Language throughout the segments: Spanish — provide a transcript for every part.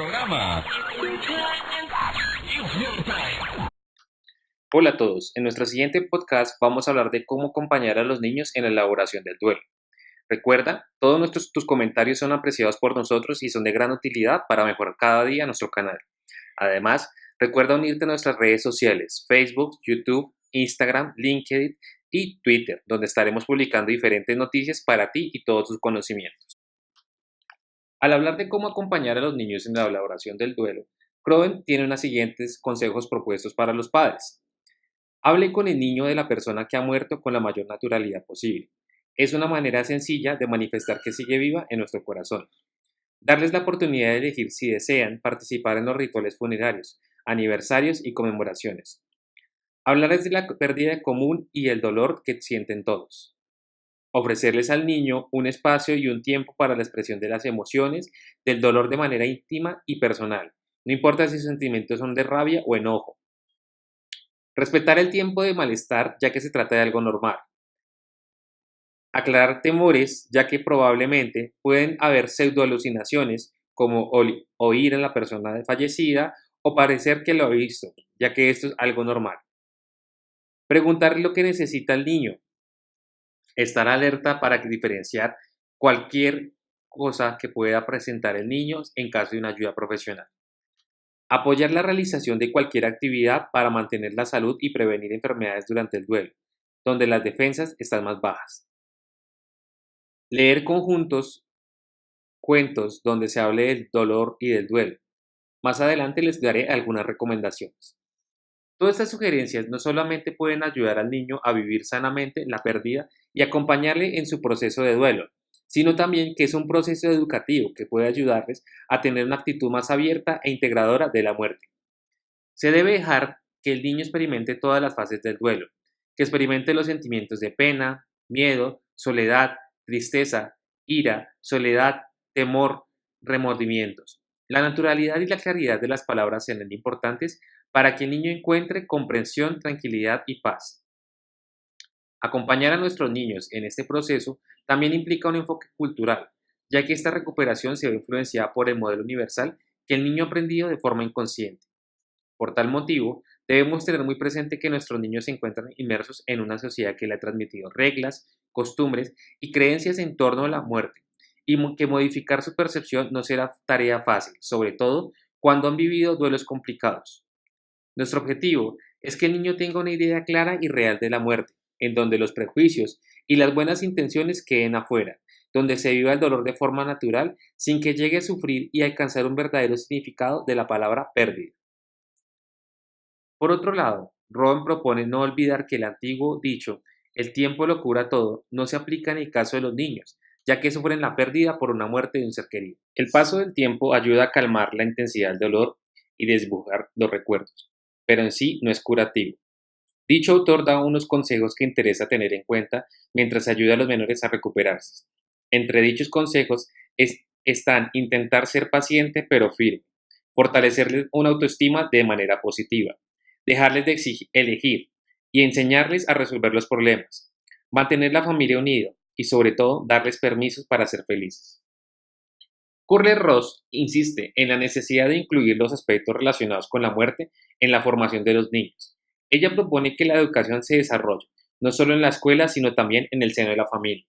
programa. Hola a todos, en nuestro siguiente podcast vamos a hablar de cómo acompañar a los niños en la elaboración del duelo. Recuerda, todos tus comentarios son apreciados por nosotros y son de gran utilidad para mejorar cada día nuestro canal. Además, recuerda unirte a nuestras redes sociales, Facebook, YouTube, Instagram, LinkedIn y Twitter, donde estaremos publicando diferentes noticias para ti y todos tus conocimientos. Al hablar de cómo acompañar a los niños en la elaboración del duelo, Crowen tiene unos siguientes consejos propuestos para los padres. Hable con el niño de la persona que ha muerto con la mayor naturalidad posible. Es una manera sencilla de manifestar que sigue viva en nuestro corazón. Darles la oportunidad de elegir si desean participar en los rituales funerarios, aniversarios y conmemoraciones. Hablarles de la pérdida común y el dolor que sienten todos. Ofrecerles al niño un espacio y un tiempo para la expresión de las emociones, del dolor de manera íntima y personal. No importa si sus sentimientos son de rabia o enojo. Respetar el tiempo de malestar, ya que se trata de algo normal. Aclarar temores, ya que probablemente pueden haber pseudoalucinaciones, como oír a la persona fallecida o parecer que lo ha visto, ya que esto es algo normal. Preguntar lo que necesita el niño. Estar alerta para diferenciar cualquier cosa que pueda presentar el niño en caso de una ayuda profesional. Apoyar la realización de cualquier actividad para mantener la salud y prevenir enfermedades durante el duelo, donde las defensas están más bajas. Leer conjuntos, cuentos donde se hable del dolor y del duelo. Más adelante les daré algunas recomendaciones. Todas estas sugerencias no solamente pueden ayudar al niño a vivir sanamente la pérdida y acompañarle en su proceso de duelo, sino también que es un proceso educativo que puede ayudarles a tener una actitud más abierta e integradora de la muerte. Se debe dejar que el niño experimente todas las fases del duelo, que experimente los sentimientos de pena, miedo, soledad, tristeza, ira, soledad, temor, remordimientos. La naturalidad y la claridad de las palabras serán importantes para que el niño encuentre comprensión, tranquilidad y paz. Acompañar a nuestros niños en este proceso también implica un enfoque cultural, ya que esta recuperación se ve influenciada por el modelo universal que el niño ha aprendido de forma inconsciente. Por tal motivo, debemos tener muy presente que nuestros niños se encuentran inmersos en una sociedad que le ha transmitido reglas, costumbres y creencias en torno a la muerte, y que modificar su percepción no será tarea fácil, sobre todo cuando han vivido duelos complicados. Nuestro objetivo es que el niño tenga una idea clara y real de la muerte, en donde los prejuicios y las buenas intenciones queden afuera, donde se viva el dolor de forma natural sin que llegue a sufrir y alcanzar un verdadero significado de la palabra pérdida. Por otro lado, Rowan propone no olvidar que el antiguo dicho "el tiempo lo cura todo" no se aplica en el caso de los niños, ya que sufren la pérdida por una muerte de un ser querido. El paso del tiempo ayuda a calmar la intensidad del dolor y desdibujar los recuerdos, pero en sí no es curativo. Dicho autor da unos consejos que interesa tener en cuenta mientras ayuda a los menores a recuperarse. Entre dichos consejos están intentar ser paciente pero firme, fortalecerles una autoestima de manera positiva, dejarles de elegir y enseñarles a resolver los problemas, mantener la familia unida y sobre todo darles permisos para ser felices. Kubler-Ross insiste en la necesidad de incluir los aspectos relacionados con la muerte en la formación de los niños. Ella propone que la educación se desarrolle no solo en la escuela, sino también en el seno de la familia.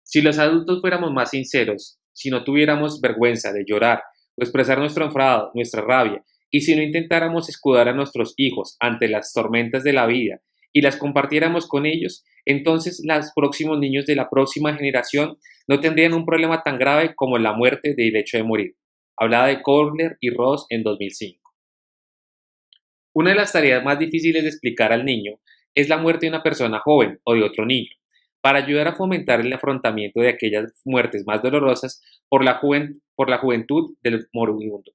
Si los adultos fuéramos más sinceros, si no tuviéramos vergüenza de llorar o expresar nuestro enfado, nuestra rabia, y si no intentáramos escudar a nuestros hijos ante las tormentas de la vida y las compartiéramos con ellos, entonces los próximos niños de la próxima generación no tendrían un problema tan grave como la muerte del hecho de morir. Hablaba de Kohler y Ross en 2005. Una de las tareas más difíciles de explicar al niño es la muerte de una persona joven o de otro niño, para ayudar a fomentar el afrontamiento de aquellas muertes más dolorosas por la juventud del moribundo.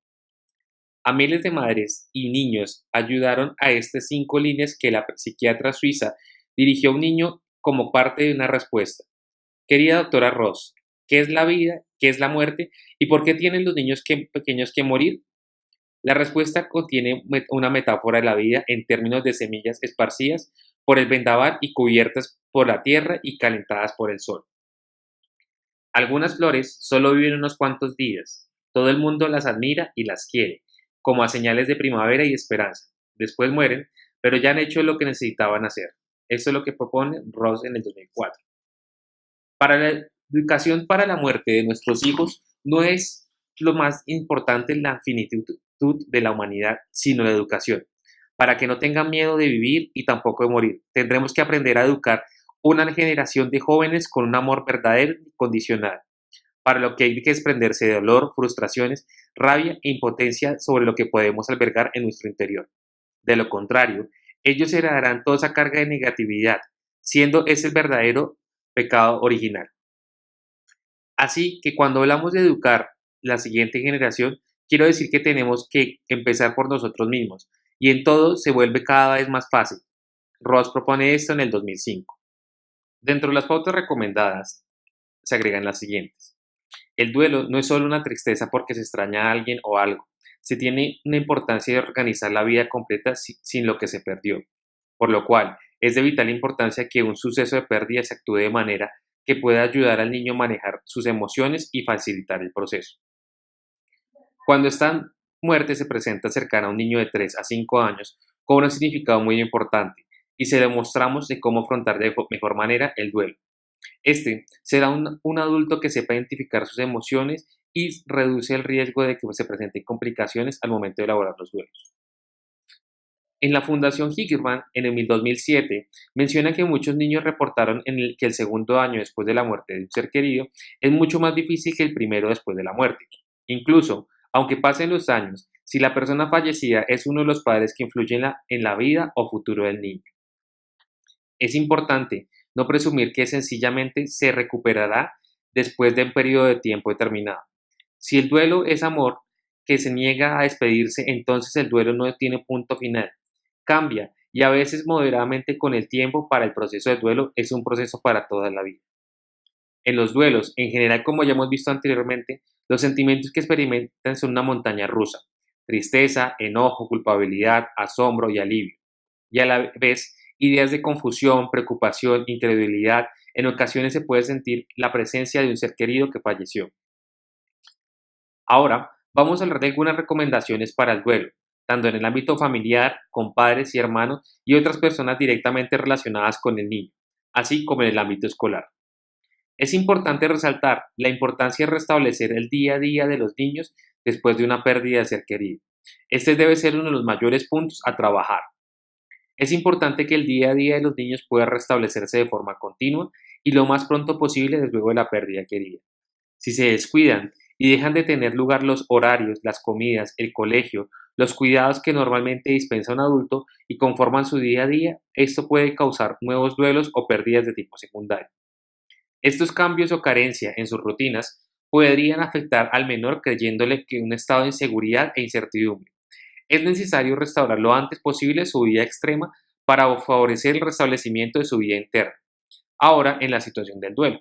A miles de madres y niños ayudaron a estas 5 líneas que la psiquiatra suiza dirigió a un niño como parte de una respuesta. Querida doctora Ross, ¿qué es la vida? ¿Qué es la muerte? ¿Y por qué tienen los niños pequeños que morir? La respuesta contiene una metáfora de la vida en términos de semillas esparcidas por el vendaval y cubiertas por la tierra y calentadas por el sol. Algunas flores solo viven unos cuantos días, Todo el mundo las admira y las quiere, como a señales de primavera y esperanza. Después mueren, pero ya han hecho lo que necesitaban hacer. Esto es lo que propone Ross en el 2004. Para la educación para la muerte de nuestros hijos no es lo más importante la finitud de la humanidad, sino la educación, para que no tengan miedo de vivir y tampoco de morir. Tendremos que aprender a educar una generación de jóvenes con un amor verdadero y condicional, para lo que hay que desprenderse de dolor, frustraciones, rabia e impotencia sobre lo que podemos albergar en nuestro interior. De lo contrario, ellos heredarán toda esa carga de negatividad, siendo ese el verdadero pecado original. Así que cuando hablamos de educar la siguiente generación, quiero decir que tenemos que empezar por nosotros mismos, y en todo se vuelve cada vez más fácil. Ross propone esto en el 2005. Dentro de las pautas recomendadas se agregan las siguientes. El duelo no es solo una tristeza porque se extraña a alguien o algo. Se tiene una importancia de organizar la vida completa sin lo que se perdió. Por lo cual, es de vital importancia que un suceso de pérdida se actúe de manera que pueda ayudar al niño a manejar sus emociones y facilitar el proceso. Cuando esta muerte se presenta cercana a un niño de 3 a 5 años, cobra un significado muy importante y se le mostramos de cómo afrontar de mejor manera el duelo. Este será un adulto que sepa identificar sus emociones y reduce el riesgo de que se presenten complicaciones al momento de elaborar los duelos. En la Fundación Higginman, en el 2007, menciona que muchos niños reportaron que el segundo año después de la muerte de un ser querido es mucho más difícil que el primero después de la muerte. Incluso, aunque pasen los años, si la persona fallecida es uno de los padres que influyen en la vida o futuro del niño. Es importante no presumir que sencillamente se recuperará después de un periodo de tiempo determinado. Si el duelo es amor que se niega a despedirse, entonces el duelo no tiene punto final. Cambia y a veces moderadamente con el tiempo. Para el proceso de duelo es un proceso para toda la vida. En los duelos, en general, como ya hemos visto anteriormente, los sentimientos que experimentan son una montaña rusa: tristeza, enojo, culpabilidad, asombro y alivio. Y a la vez, ideas de confusión, preocupación, incredulidad. En ocasiones se puede sentir la presencia de un ser querido que falleció. Ahora, vamos a hablar de algunas recomendaciones para el duelo, tanto en el ámbito familiar, con padres y hermanos y otras personas directamente relacionadas con el niño, así como en el ámbito escolar. Es importante resaltar la importancia de restablecer el día a día de los niños después de una pérdida de ser querido. Este debe ser uno de los mayores puntos a trabajar. Es importante que el día a día de los niños pueda restablecerse de forma continua y lo más pronto posible después de la pérdida querida. Si se descuidan y dejan de tener lugar los horarios, las comidas, el colegio, los cuidados que normalmente dispensa un adulto y conforman su día a día, esto puede causar nuevos duelos o pérdidas de tipo secundario. Estos cambios o carencia en sus rutinas podrían afectar al menor creyéndole que un estado de inseguridad e incertidumbre. Es necesario restaurar lo antes posible su vida extrema para favorecer el restablecimiento de su vida interna. Ahora, en la situación del duelo.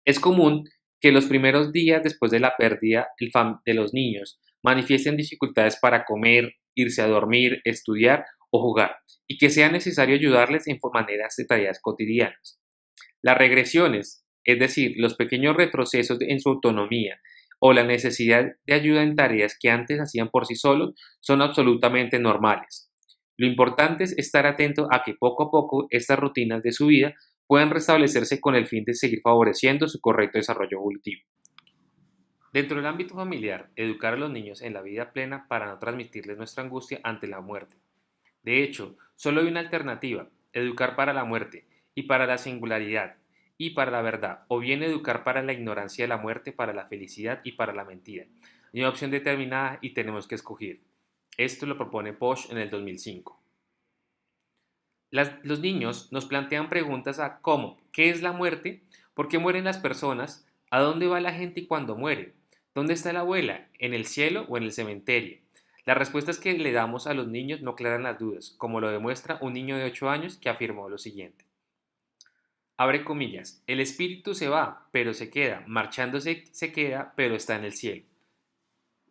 Es común que los primeros días después de la pérdida de los niños manifiesten dificultades para comer, irse a dormir, estudiar o jugar, y que sea necesario ayudarles en maneras de tareas cotidianas. Las regresiones, es decir, los pequeños retrocesos en su autonomía o la necesidad de ayuda en tareas que antes hacían por sí solos, son absolutamente normales. Lo importante es estar atento a que poco a poco estas rutinas de su vida puedan restablecerse con el fin de seguir favoreciendo su correcto desarrollo evolutivo. Dentro del ámbito familiar, educar a los niños en la vida plena para no transmitirles nuestra angustia ante la muerte. De hecho, solo hay una alternativa: educar para la muerte y para la singularidad y para la verdad, o bien educar para la ignorancia de la muerte, para la felicidad y para la mentira. Hay una opción determinada y tenemos que escoger. Esto lo propone Bosch en el 2005. Los niños nos plantean preguntas a cómo: ¿qué es la muerte? ¿Por qué mueren las personas? ¿A dónde va la gente cuando muere? ¿Dónde está la abuela? ¿En el cielo o en el cementerio? Las respuestas que le damos a los niños no aclaran las dudas, como lo demuestra un niño de 8 años que afirmó lo siguiente. Abre comillas: el espíritu se va, pero se queda; marchándose se queda, pero está en el cielo.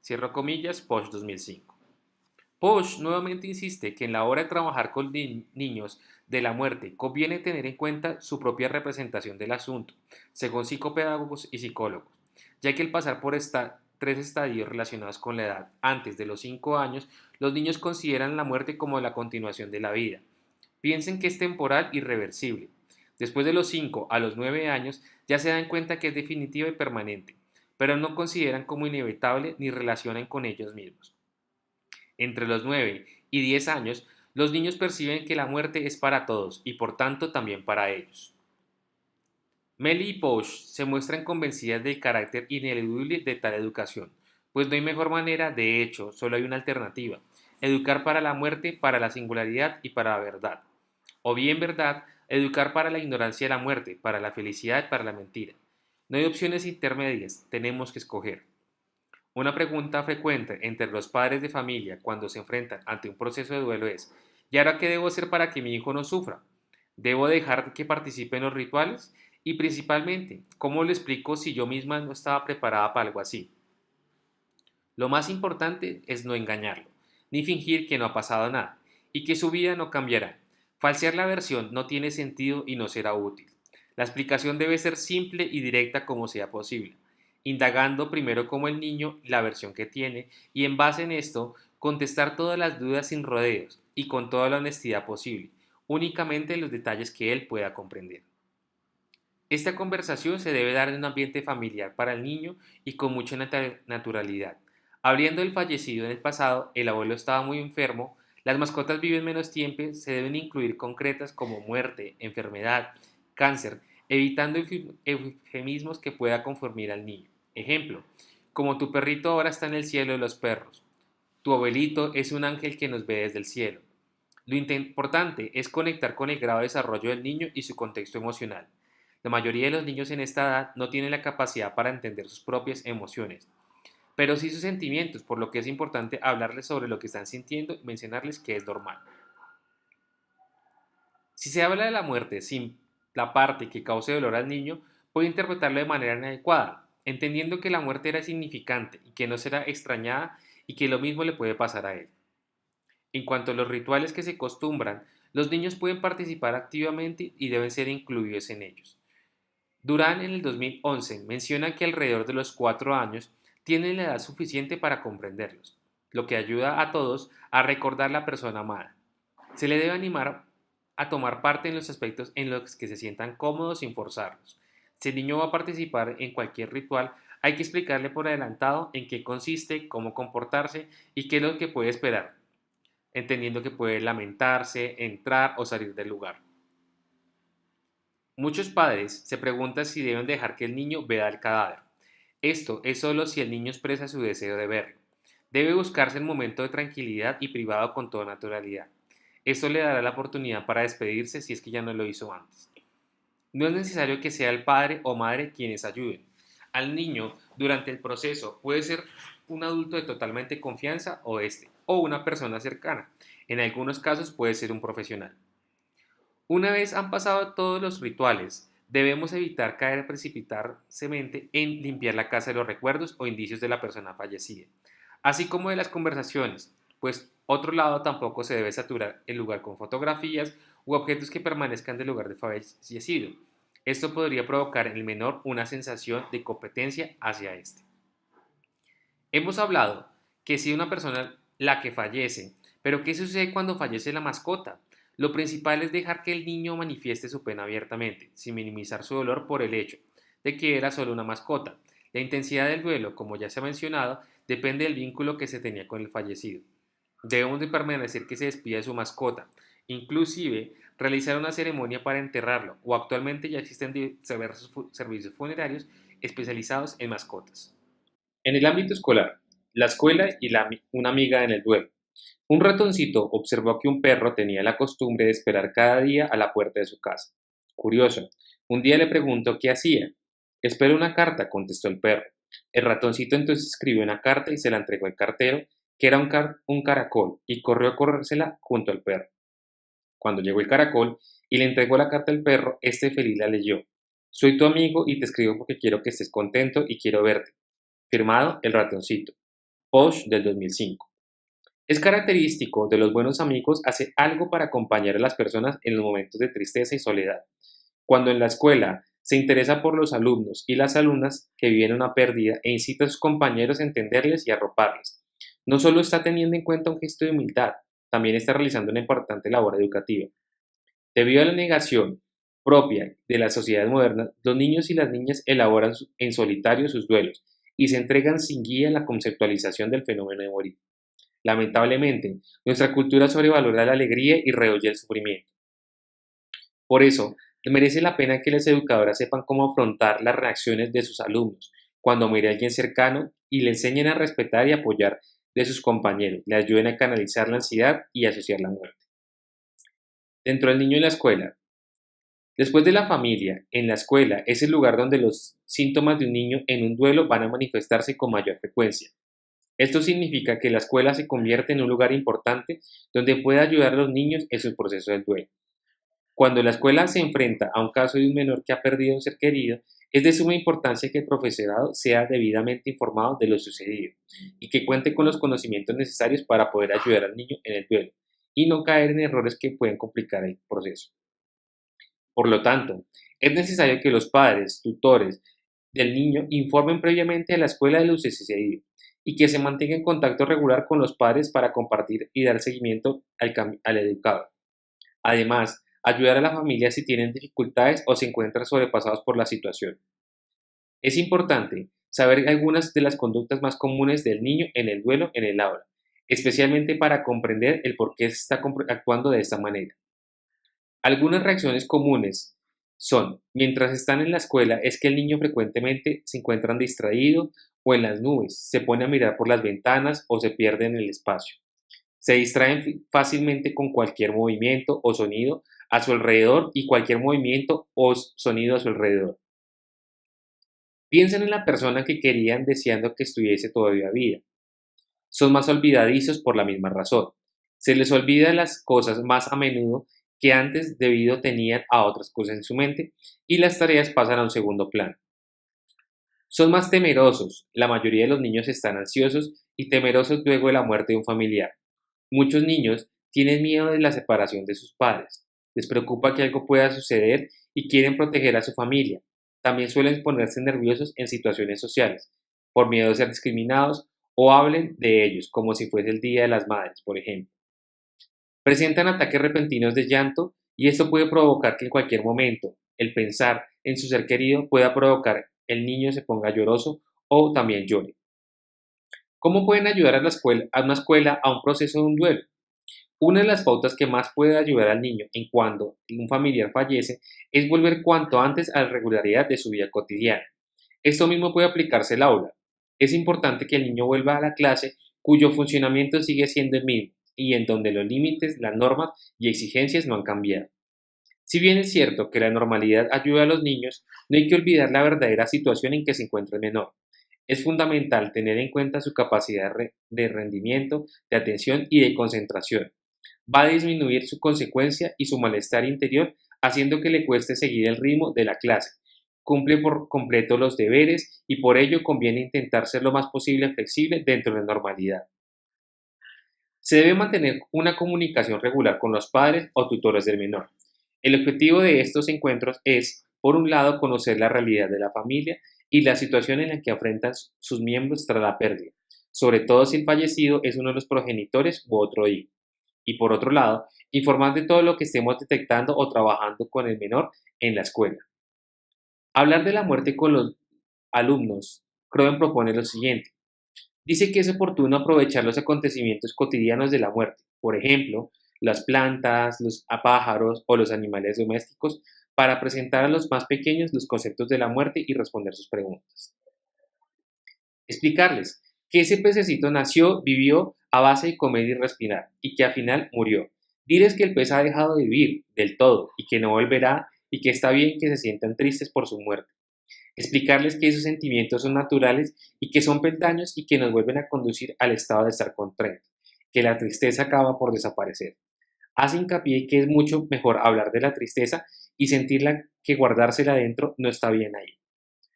Cierro comillas, Posh 2005. Posh nuevamente insiste que en la hora de trabajar con niños de la muerte conviene tener en cuenta su propia representación del asunto, según psicopedagogos y psicólogos, ya que el pasar por esta tres estadios relacionados con la edad antes de los 5 años, los niños consideran la muerte como la continuación de la vida. Piensen que es temporal y reversible. Después de los 5 a los 9 años ya se dan cuenta que es definitiva y permanente, pero no consideran como inevitable ni relacionan con ellos mismos. Entre los 9 y 10 años, los niños perciben que la muerte es para todos y por tanto también para ellos. Melly y Posh se muestran convencidas del carácter ineludible de tal educación, pues no hay mejor manera, de hecho, solo hay una alternativa: educar para la muerte, para la singularidad y para la verdad. O bien verdad, educar para la ignorancia de la muerte, para la felicidad y para la mentira. No hay opciones intermedias, tenemos que escoger. Una pregunta frecuente entre los padres de familia cuando se enfrentan ante un proceso de duelo es: ¿y ahora qué debo hacer para que mi hijo no sufra? ¿Debo dejar que participe en los rituales? Y principalmente, ¿cómo le explico si yo misma no estaba preparada para algo así? Lo más importante es no engañarlo, ni fingir que no ha pasado nada y que su vida no cambiará. Falsear la versión no tiene sentido y no será útil. La explicación debe ser simple y directa como sea posible, indagando primero como el niño la versión que tiene y en base en esto contestar todas las dudas sin rodeos y con toda la honestidad posible, únicamente los detalles que él pueda comprender. Esta conversación se debe dar en un ambiente familiar para el niño y con mucha naturalidad. Habiendo el fallecido en el pasado, el abuelo estaba muy enfermo, las mascotas viven menos tiempo, se deben incluir concretas como muerte, enfermedad, cáncer, evitando eufemismos que pueda conformar al niño. Ejemplo, como tu perrito ahora está en el cielo de los perros, tu abuelito es un ángel que nos ve desde el cielo. Lo importante es conectar con el grado de desarrollo del niño y su contexto emocional. La mayoría de los niños en esta edad no tienen la capacidad para entender sus propias emociones, pero sí sus sentimientos, por lo que es importante hablarles sobre lo que están sintiendo y mencionarles que es normal. Si se habla de la muerte sin la parte que cause dolor al niño, puede interpretarlo de manera inadecuada, entendiendo que la muerte era significante y que no será extrañada y que lo mismo le puede pasar a él. En cuanto a los rituales que se acostumbran, los niños pueden participar activamente y deben ser incluidos en ellos. Durán en el 2011 menciona que alrededor de los 4 años tienen la edad suficiente para comprenderlos, lo que ayuda a todos a recordar la persona amada. Se le debe animar a tomar parte en los aspectos en los que se sientan cómodos sin forzarlos. Si el niño va a participar en cualquier ritual, hay que explicarle por adelantado en qué consiste, cómo comportarse y qué es lo que puede esperar, entendiendo que puede lamentarse, entrar o salir del lugar. Muchos padres se preguntan si deben dejar que el niño vea el cadáver. Esto es solo si el niño expresa su deseo de verlo. Debe buscarse el momento de tranquilidad y privado con toda naturalidad. Esto le dará la oportunidad para despedirse si es que ya no lo hizo antes. No es necesario que sea el padre o madre quienes ayuden. Al niño, durante el proceso, puede ser un adulto de totalmente confianza o una persona cercana. En algunos casos puede ser un profesional. Una vez han pasado todos los rituales, debemos evitar caer precipitadamente en limpiar la casa de los recuerdos o indicios de la persona fallecida, así como de las conversaciones, pues otro lado tampoco se debe saturar el lugar con fotografías u objetos que permanezcan del lugar del fallecido. Esto podría provocar en el menor una sensación de competencia hacia este. Hemos hablado que si una persona la que fallece, pero ¿qué sucede cuando fallece la mascota? Lo principal es dejar que el niño manifieste su pena abiertamente, sin minimizar su dolor por el hecho de que era solo una mascota. La intensidad del duelo, como ya se ha mencionado, depende del vínculo que se tenía con el fallecido. Debemos de permanecer que se despida de su mascota, inclusive realizar una ceremonia para enterrarlo, o actualmente ya existen diversos servicios funerarios especializados en mascotas. En el ámbito escolar, la escuela y una amiga en el duelo. Un ratoncito observó que un perro tenía la costumbre de esperar cada día a la puerta de su casa. Curioso, un día le preguntó qué hacía. Espero una carta, contestó el perro. El ratoncito entonces escribió una carta y se la entregó al cartero, que era un caracol, y corrió a corrérsela junto al perro. Cuando llegó el caracol y le entregó la carta al perro, este feliz la leyó. Soy tu amigo y te escribo porque quiero que estés contento y quiero verte. Firmado el ratoncito. Posh del 2005. Es característico de los buenos amigos hacer algo para acompañar a las personas en los momentos de tristeza y soledad. Cuando en la escuela Se interesa por los alumnos y las alumnas que viven una pérdida e incita a sus compañeros a entenderles y arroparles. No solo está teniendo en cuenta un gesto de humildad, también está realizando una importante labor educativa. Debido a la negación propia de las sociedades modernas, los niños y las niñas elaboran en solitario sus duelos y se entregan sin guía en la conceptualización del fenómeno de morir. Lamentablemente, nuestra cultura sobrevalora la alegría y rehuye el sufrimiento. Por eso, merece la pena que las educadoras sepan cómo afrontar las reacciones de sus alumnos cuando muere alguien cercano y le enseñen a respetar y apoyar de sus compañeros, le ayuden a canalizar la ansiedad y asociar la muerte. Dentro del niño en la escuela. Después de la familia, en la escuela es el lugar donde los síntomas de un niño en un duelo van a manifestarse con mayor frecuencia. Esto significa que la escuela se convierte en un lugar importante donde puede ayudar a los niños en su proceso del duelo. Cuando la escuela se enfrenta a un caso de un menor que ha perdido a un ser querido, es de suma importancia que el profesorado sea debidamente informado de lo sucedido y que cuente con los conocimientos necesarios para poder ayudar al niño en el duelo y no caer en errores que pueden complicar el proceso. Por lo tanto, es necesario que los padres, tutores del niño informen previamente a la escuela de lo sucedido y que se mantenga en contacto regular con los padres para compartir y dar seguimiento al educado. Además, ayudar a la familia si tienen dificultades o se encuentran sobrepasados por la situación. Es importante saber algunas de las conductas más comunes del niño en el duelo en el aula, especialmente para comprender el por qué se está actuando de esta manera. Algunas reacciones comunes son, mientras están en la escuela, es que el niño frecuentemente se encuentra distraído o en las nubes, se pone a mirar por las ventanas o se pierde en el espacio. Se distraen fácilmente con cualquier movimiento o sonido a su alrededor y cualquier movimiento o sonido a su alrededor. Piensan en la persona que querían deseando que estuviese todavía viva. Son más olvidadizos por la misma razón. Se les olvida las cosas más a menudo que antes debido tenían a otras cosas en su mente y las tareas pasan a un segundo plano. Son más temerosos. La mayoría de los niños están ansiosos y temerosos luego de la muerte de un familiar. Muchos niños tienen miedo de la separación de sus padres. Les preocupa que algo pueda suceder y quieren proteger a su familia. También suelen ponerse nerviosos en situaciones sociales, por miedo a ser discriminados o hablen de ellos como si fuese el Día de las Madres, por ejemplo. Presentan ataques repentinos de llanto y esto puede provocar que en cualquier momento el pensar en su ser querido pueda provocar el niño se ponga lloroso o también llore. ¿Cómo pueden ayudar a una escuela a un proceso de un duelo? Una de las pautas que más puede ayudar al niño en cuando un familiar fallece es volver cuanto antes a la regularidad de su vida cotidiana. Esto mismo puede aplicarse al aula. Es importante que el niño vuelva a la clase cuyo funcionamiento sigue siendo el mismo y en donde los límites, las normas y exigencias no han cambiado. Si bien es cierto que la normalidad ayuda a los niños, no hay que olvidar la verdadera situación en que se encuentra el menor. Es fundamental tener en cuenta su capacidad de rendimiento, de atención y de concentración. Va a disminuir su consecuencia y su malestar interior, haciendo que le cueste seguir el ritmo de la clase. Cumple por completo los deberes y por ello conviene intentar ser lo más posible flexible dentro de la normalidad. Se debe mantener una comunicación regular con los padres o tutores del menor. El objetivo de estos encuentros es, por un lado, conocer la realidad de la familia y la situación en la que enfrentan sus miembros tras la pérdida, sobre todo si el fallecido es uno de los progenitores u otro hijo. Y por otro lado, informar de todo lo que estemos detectando o trabajando con el menor en la escuela. Hablar de la muerte con los alumnos. Crowen propone lo siguiente. Dice que es oportuno aprovechar los acontecimientos cotidianos de la muerte, por ejemplo, las plantas, los pájaros o los animales domésticos, para presentar a los más pequeños los conceptos de la muerte y responder sus preguntas. Explicarles que ese pececito nació, vivió a base de comer y respirar y que al final murió. Diles que el pez ha dejado de vivir del todo y que no volverá y que está bien que se sientan tristes por su muerte. Explicarles que esos sentimientos son naturales y que son peldaños y que nos vuelven a conducir al estado de estar contento, que la tristeza acaba por desaparecer. Hace hincapié que es mucho mejor hablar de la tristeza y sentirla que guardársela dentro no está bien ahí.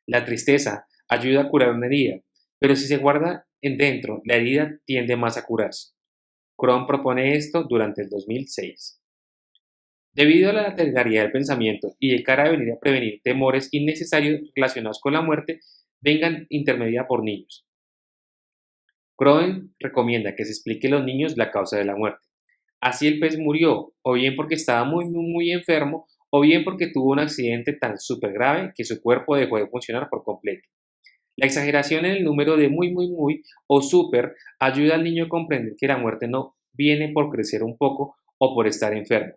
La tristeza ayuda a curar una herida, pero si se guarda en dentro, la herida tiende más a curarse. Crohn propone esto durante el 2006. Debido a la lateralidad del pensamiento y de cara a venir a prevenir temores innecesarios relacionados con la muerte, vengan intermedia por niños. Crowell recomienda que se explique a los niños la causa de la muerte. Así el pez murió, o bien porque estaba muy enfermo, o bien porque tuvo un accidente tan súper grave que su cuerpo dejó de funcionar por completo. La exageración en el número de muy o súper ayuda al niño a comprender que la muerte no viene por crecer un poco o por estar enfermo.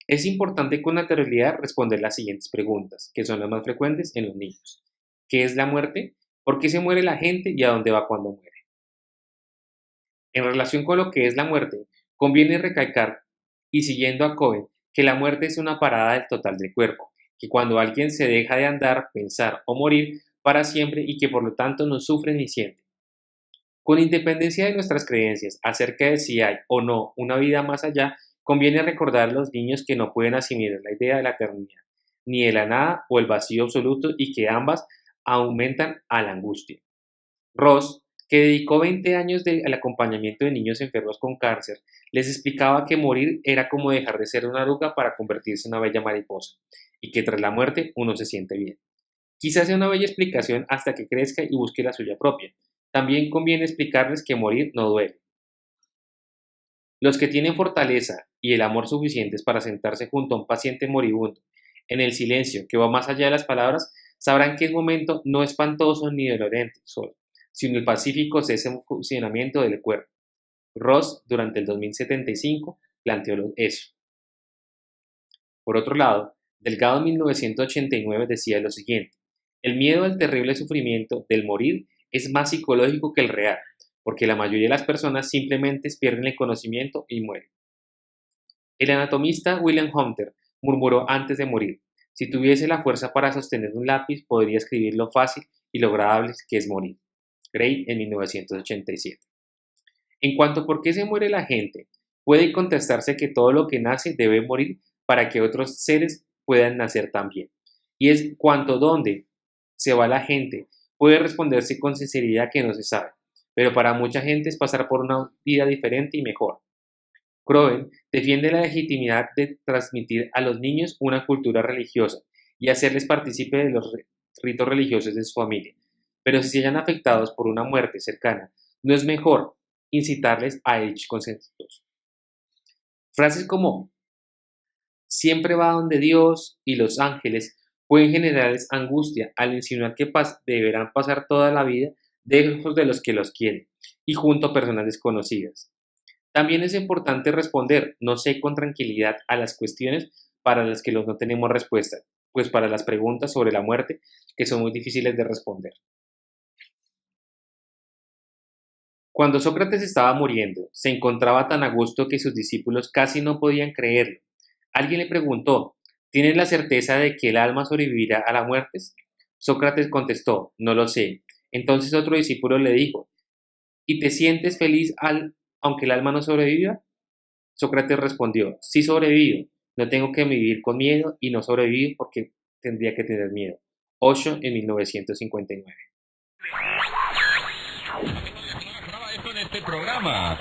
Es importante con naturalidad responder las siguientes preguntas, que son las más frecuentes en los niños. ¿Qué es la muerte? ¿Por qué se muere la gente y a dónde va cuando muere? En relación con lo que es la muerte, conviene recalcar, y siguiendo a Cohen, que la muerte es una parada del total del cuerpo, que cuando alguien se deja de andar, pensar o morir para siempre y que por lo tanto no sufre ni siente. Con independencia de nuestras creencias acerca de si hay o no una vida más allá, conviene recordar a los niños que no pueden asimilar la idea de la eternidad, ni de la nada o el vacío absoluto y que ambas aumentan a la angustia. Ross, que dedicó 20 años al acompañamiento de niños enfermos con cáncer, les explicaba que morir era como dejar de ser una oruga para convertirse en una bella mariposa, y que tras la muerte uno se siente bien. Quizás sea una bella explicación hasta que crezca y busque la suya propia. También conviene explicarles que morir no duele. Los que tienen fortaleza y el amor suficientes para sentarse junto a un paciente moribundo, en el silencio que va más allá de las palabras, sabrán que es momento no espantoso ni dolorente solo, sino el pacífico cese en funcionamiento del cuerpo. Ross, durante el 2075, planteó eso. Por otro lado, Delgado en 1989 decía lo siguiente: el miedo al terrible sufrimiento del morir es más psicológico que el real, porque la mayoría de las personas simplemente pierden el conocimiento y mueren. El anatomista William Hunter murmuró antes de morir: si tuviese la fuerza para sostener un lápiz, podría escribir lo fácil y lo agradable que es morir. Gray en 1987. En cuanto a por qué se muere la gente, puede contestarse que todo lo que nace debe morir para que otros seres puedan nacer también. Y es cuanto dónde se va la gente, puede responderse con sinceridad que no se sabe, pero para mucha gente es pasar por una vida diferente y mejor. Crowell defiende la legitimidad de transmitir a los niños una cultura religiosa y hacerles partícipe de los ritos religiosos de su familia, pero si se hallan afectados por una muerte cercana, no es mejor incitarles a dichos conceptos. Frases como siempre va donde Dios y los ángeles pueden generarles angustia al insinuar que deberán pasar toda la vida lejos de los que los quieren y junto a personas desconocidas. También es importante responder no sé con tranquilidad a las cuestiones para las que no tenemos respuesta, pues para las preguntas sobre la muerte que son muy difíciles de responder. Cuando Sócrates estaba muriendo, se encontraba tan a gusto que sus discípulos casi no podían creerlo. Alguien le preguntó: ¿tienes la certeza de que el alma sobrevivirá a la muerte? Sócrates contestó: no lo sé. Entonces otro discípulo le dijo: ¿y te sientes feliz aunque el alma no sobreviva? Sócrates respondió: sí sobrevivo. No tengo que vivir con miedo y no sobrevivo porque tendría que tener miedo. Osho en 1959. Este programa.